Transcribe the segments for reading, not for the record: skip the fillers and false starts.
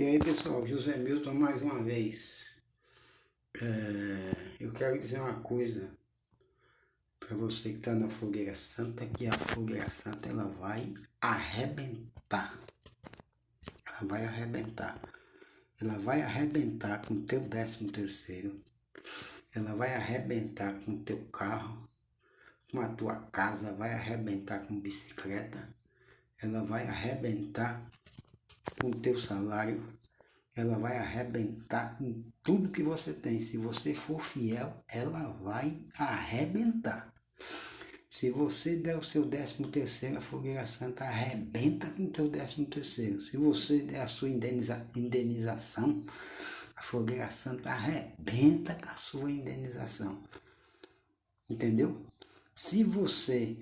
E aí pessoal, José Milton mais uma vez. Eu quero dizer uma coisa para você que está na Fogueira Santa, que a Fogueira Santa ela vai arrebentar. Ela vai arrebentar. Ela vai arrebentar com o teu 13º. Ela vai arrebentar com o teu carro, com a tua casa, vai arrebentar com bicicleta. Ela vai arrebentar com o teu salário. Ela vai arrebentar com tudo que você tem. Se você for fiel, ela vai arrebentar. Se você der o seu 13º, a Fogueira Santa arrebenta com o teu 13º. Se você der a sua indenização, a Fogueira Santa arrebenta com a sua indenização. Entendeu? Se você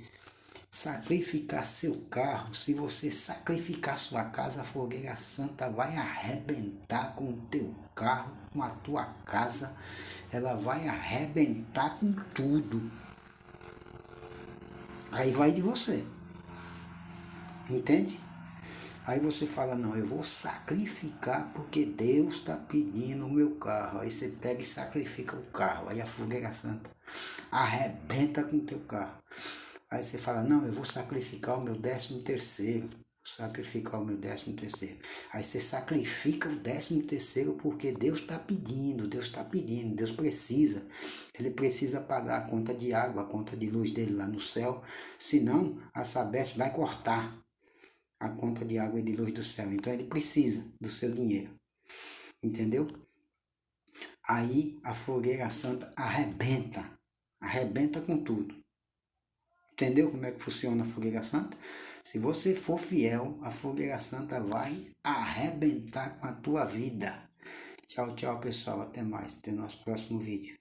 sacrificar seu carro, se você sacrificar sua casa, a Fogueira Santa vai arrebentar com o teu carro, com a tua casa, ela vai arrebentar com tudo. Aí vai de você, entende? Aí você fala, não, eu vou sacrificar porque Deus está pedindo o meu carro. Aí você pega e sacrifica o carro, aí a Fogueira Santa arrebenta com o teu carro. Aí você fala, não, eu vou sacrificar o meu 13º. Sacrificar o meu 13º. Aí você sacrifica o 13º porque Deus está pedindo, Deus precisa. Ele precisa pagar a conta de água, a conta de luz dele lá no céu. Senão, a Sabesp vai cortar a conta de água e de luz do céu. Então ele precisa do seu dinheiro. Entendeu? Aí a Fogueira Santa arrebenta com tudo. Entendeu como é que funciona a Fogueira Santa? Se você for fiel, a Fogueira Santa vai arrebentar com a tua vida. Tchau, tchau, pessoal. Até mais. Até o nosso próximo vídeo.